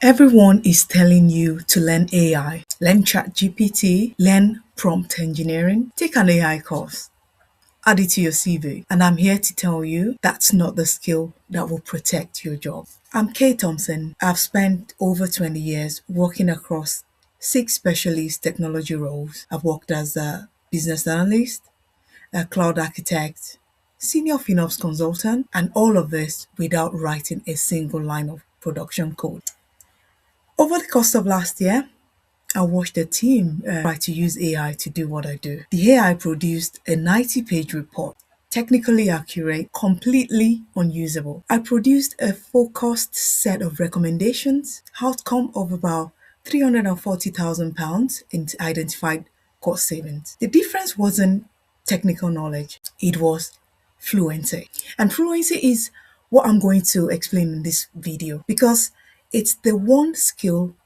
Everyone is telling you to learn AI, learn ChatGPT, learn prompt engineering, take an AI course, add it to your CV. And I'm here to tell you that's not the skill that will protect your job. I'm Kemi Thomson. I've spent over 20 years working across 6 specialist technology roles. I've worked as a business analyst, a cloud architect, senior FinOps consultant, and all of this without writing a single line of production code. Over the course of last year, I watched a team try to use AI to do what I do. The AI produced a 90-page report, technically accurate, completely unusable. I produced a focused set of recommendations, outcome of about £340,000 in identified cost savings. The difference wasn't technical knowledge, it was fluency. And fluency is what I'm going to explain in this video because it's the one skill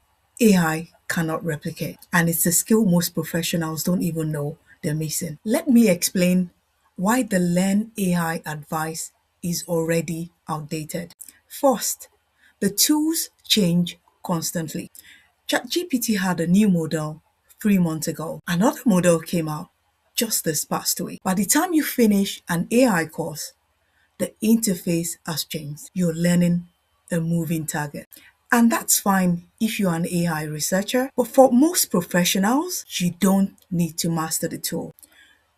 AI cannot replicate, and it's a skill most professionals don't even know they're missing. Let me explain why the learn AI advice is already outdated. First, the tools change constantly. ChatGPT had a new model 3 months ago. Another model came out just this past week. By the time you finish an AI course, the interface has changed. You're learning a moving target. And that's fine if you're an AI researcher, but for most professionals, you don't need to master the tool.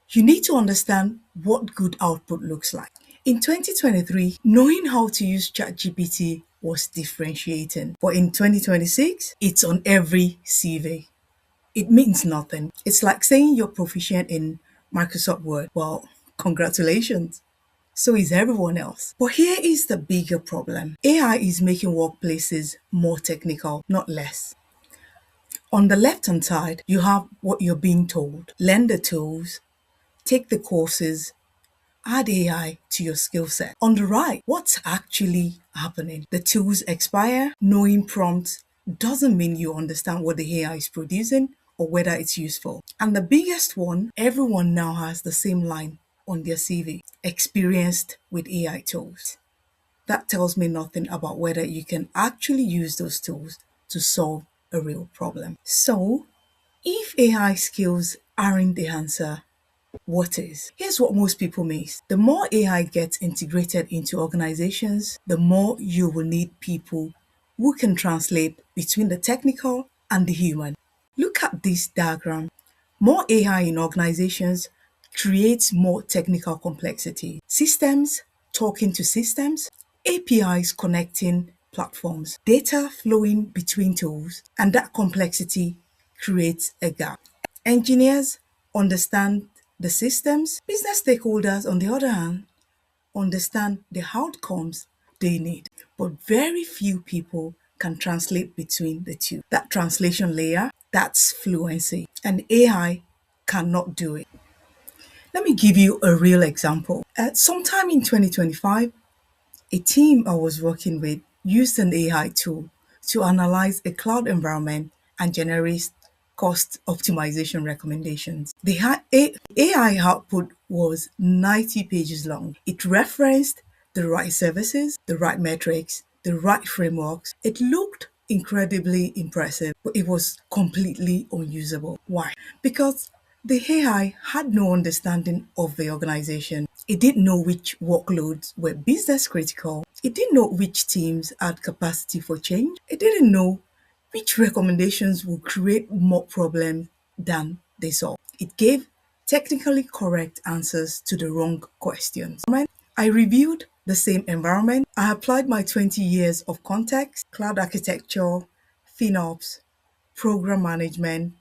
You need to understand what good output looks like. In 2023, knowing how to use ChatGPT was differentiating, but in 2026, it's on every CV. It means nothing. It's like saying you're proficient in Microsoft Word. Well, congratulations. So is everyone else. But here is the bigger problem. AI is making workplaces more technical, not less. On the left-hand side, you have what you're being told. Learn the tools, take the courses, add AI to your skill set. On the right, what's actually happening? The tools expire. Knowing prompts doesn't mean you understand what the AI is producing or whether it's useful. And the biggest one, everyone now has the same line on their CV, experienced with AI tools. That tells me nothing about whether you can actually use those tools to solve a real problem. So, if AI skills aren't the answer, what is? Here's what most people miss. The more AI gets integrated into organizations, the more you will need people who can translate between the technical and the human. Look at this diagram. More AI in organizations creates more technical complexity. Systems talking to systems, APIs connecting platforms, data flowing between tools, and that complexity creates a gap. Engineers understand the systems. Business stakeholders, on the other hand, understand the outcomes they need. But very few people can translate between the two. That translation layer, that's fluency. And AI cannot do it. Let me give you a real example. Sometime in 2025, a team I was working with used an AI tool to analyze a cloud environment and generate cost optimization recommendations. The AI output was 90 pages long. It referenced the right services, the right metrics, the right frameworks. It looked incredibly impressive, but it was completely unusable. Why? Because the AI had no understanding of the organization. It didn't know which workloads were business critical. It didn't know which teams had capacity for change. It didn't know which recommendations would create more problems than they solve. It gave technically correct answers to the wrong questions. I reviewed the same environment. I applied my 20 years of context, cloud architecture, FinOps, program management,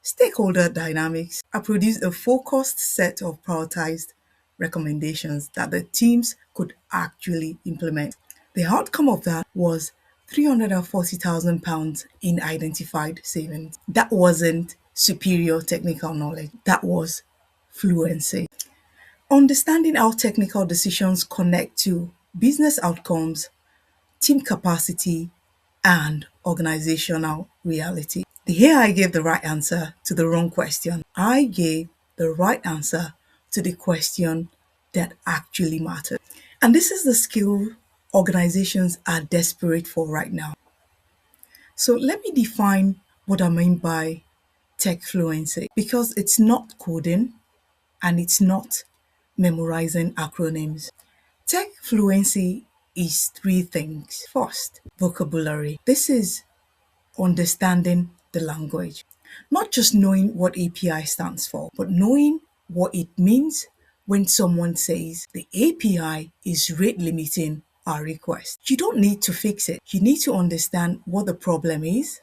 stakeholder dynamics. I produced a focused set of prioritized recommendations that the teams could actually implement. The outcome of that was £340,000 in identified savings. That wasn't superior technical knowledge, that was fluency. Understanding how technical decisions connect to business outcomes, team capacity, and organizational reality. The AI gave the right answer to the wrong question. I gave the right answer to the question that actually mattered. And this is the skill organizations are desperate for right now. So let me define what I mean by tech fluency, because it's not coding and it's not memorizing acronyms. Tech fluency is three things. First, vocabulary. This is understanding the language, not just knowing what API stands for, but knowing what it means when someone says the API is rate limiting our request. You don't need to fix it. You need to understand what the problem is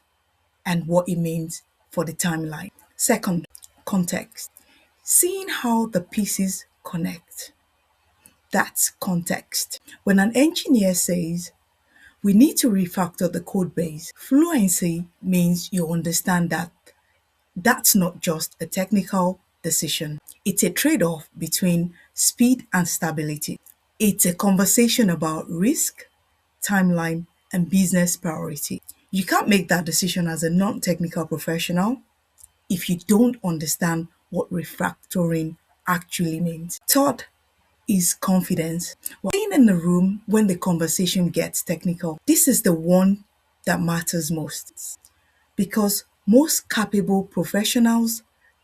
and what it means for the timeline. Second, context. Seeing how the pieces connect. That's context. When an engineer says, we need to refactor the code base, fluency means you understand that that's not just a technical decision. It's a trade-off between speed and stability. It's a conversation about risk, timeline, and business priority. You can't make that decision as a non-technical professional if you don't understand what refactoring actually means. Third is confidence. Being in the room when the conversation gets technical. This is the one that matters most, because most capable professionals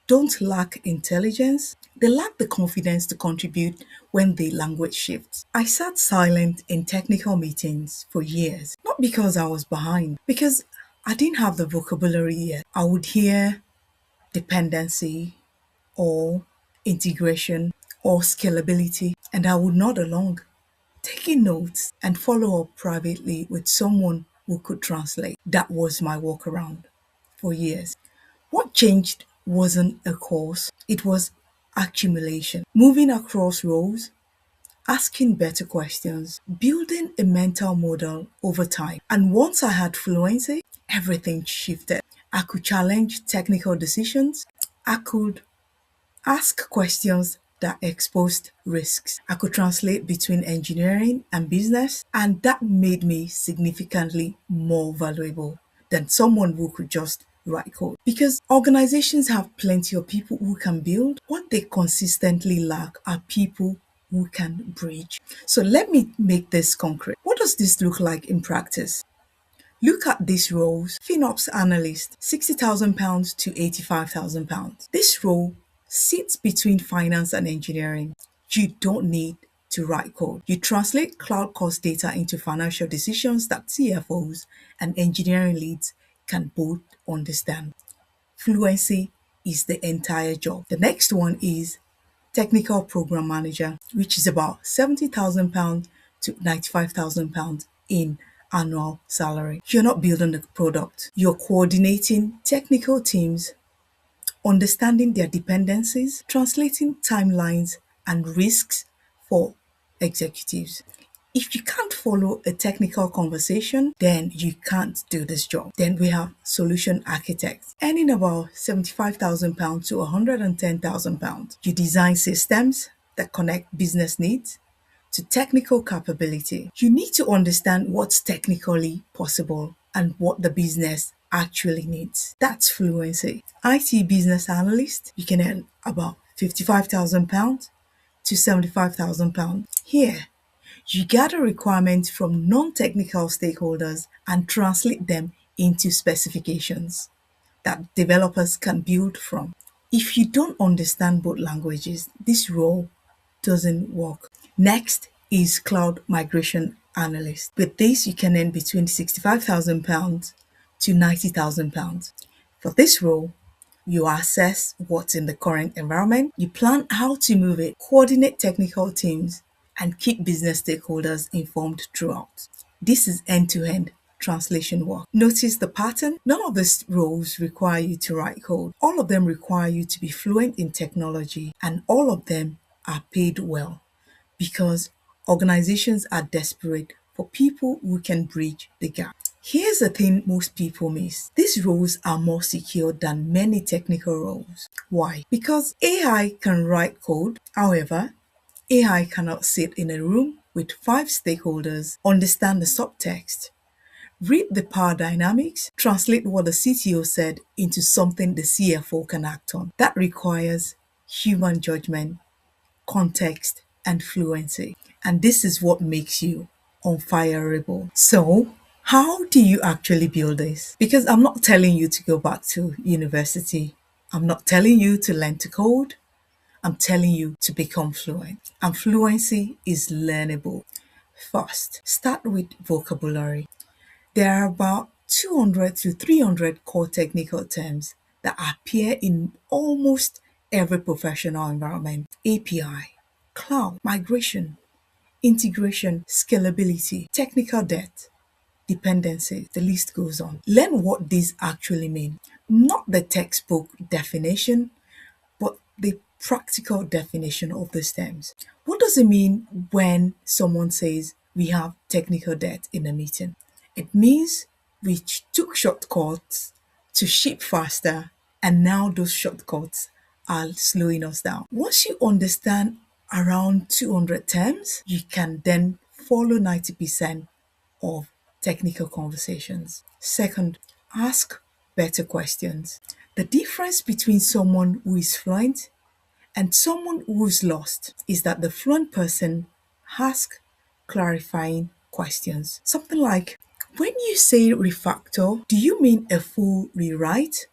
don't lack intelligence, they lack the confidence to contribute when the language shifts. I sat silent in technical meetings for years, not because I was behind, because I didn't have the vocabulary yet. I would hear dependency or integration or scalability, and I would nod along, taking notes and follow up privately with someone who could translate. That was my workaround for years. What changed wasn't a course, it was accumulation. Moving across roles, asking better questions, building a mental model over time. And once I had fluency, everything shifted. I could challenge technical decisions. I could ask questions that exposed risks. I could translate between engineering and business, and that made me significantly more valuable than someone who could just write code. Because organizations have plenty of people who can build. What they consistently lack are people who can bridge. So let me make this concrete. What does this look like in practice? Look at these roles. FinOps analyst, £60,000 to £85,000. This role sits between finance and engineering. You don't need to write code. You translate cloud cost data into financial decisions that CFOs and engineering leads can both understand. Fluency is the entire job. The next one is technical program manager, which is about £70,000 to £95,000 in annual salary. You're not building the product, you're coordinating technical teams, understanding their dependencies, translating timelines and risks for executives. If you can't follow a technical conversation, then you can't do this job. Then we have solution architects, earning about £75,000 to £110,000. You design systems that connect business needs to technical capability. You need to understand what's technically possible and what the business actually needs. That's fluency. IT business analyst, you can earn about £55,000 to £75,000. Here, you gather requirements from non-technical stakeholders and translate them into specifications that developers can build from. If you don't understand both languages, this role doesn't work. Next is cloud migration analyst. With this, you can earn between £65,000 to £90,000. For this role, you assess what's in the current environment, you plan how to move it, coordinate technical teams, and keep business stakeholders informed throughout. This is end-to-end translation work. Notice the pattern. None of these roles require you to write code. All of them require you to be fluent in technology, and all of them are paid well because organizations are desperate for people who can bridge the gap. Here's the thing most people miss. These roles are more secure than many technical roles. Why? Because AI can write code. However, AI cannot sit in a room with five stakeholders, understand the subtext, read the power dynamics, translate what the CTO said into something the CFO can act on. That requires human judgment, context, and fluency. And this is what makes you unfireable. So, How do you actually build this? Because I'm not telling you to go back to university. I'm not telling you to learn to code. I'm telling you to become fluent. And fluency is learnable. First, start with vocabulary. There are about 200 to 300 core technical terms that appear in almost every professional environment. API, cloud, migration, integration, scalability, technical debt, dependency, the list goes on. Learn what these actually mean. Not the textbook definition, but the practical definition of these terms. What does it mean when someone says we have technical debt in a meeting? It means we took shortcuts to ship faster, and now those shortcuts are slowing us down. Once you understand around 200 terms, you can then follow 90% of technical conversations. Second, ask better questions. The difference between someone who is fluent and someone who's lost is that the fluent person asks clarifying questions. Something like, when you say refactor, do you mean a full rewrite?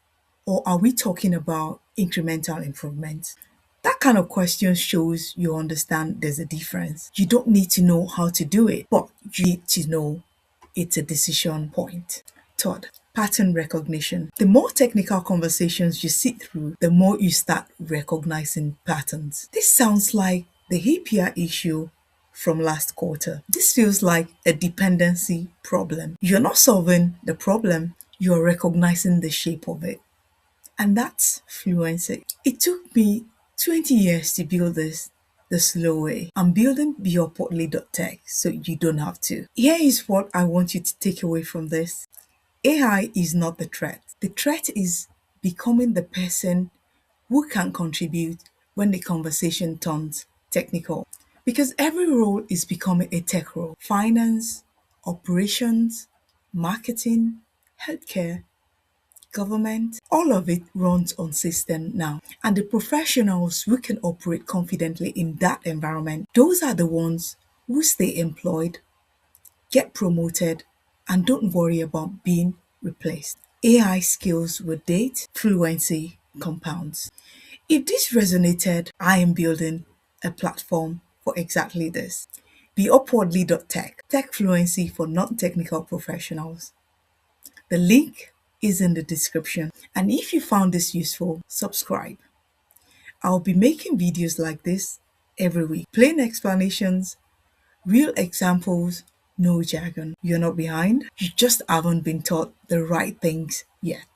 Or are we talking about incremental improvement? That kind of question shows you understand there's a difference. You don't need to know how to do it, but you need to know it's a decision point. Third, pattern recognition. The more technical conversations you sit through, the more you start recognizing patterns. This sounds like the API issue from last quarter. This feels like a dependency problem. You're not solving the problem, you're recognizing the shape of it. And that's fluency. It took me 20 years to build this the slow way. I'm building BeUpwardly.Tech so you don't have to. Here is what I want you to take away from this. AI is not the threat. The threat is becoming the person who can contribute when the conversation turns technical. Because every role is becoming a tech role. Finance, operations, marketing, healthcare, government, all of it runs on system now. And the professionals who can operate confidently in that environment, those are the ones who stay employed, get promoted, and don't worry about being replaced. AI skills with date, fluency compounds. If this resonated, I am building a platform for exactly this. BeUpwardly.Tech, tech fluency for non-technical professionals. The link is in the description. And if you found this useful, subscribe. I'll be making videos like this every week. Plain explanations, real examples, no jargon. You're not behind. You just haven't been taught the right things yet.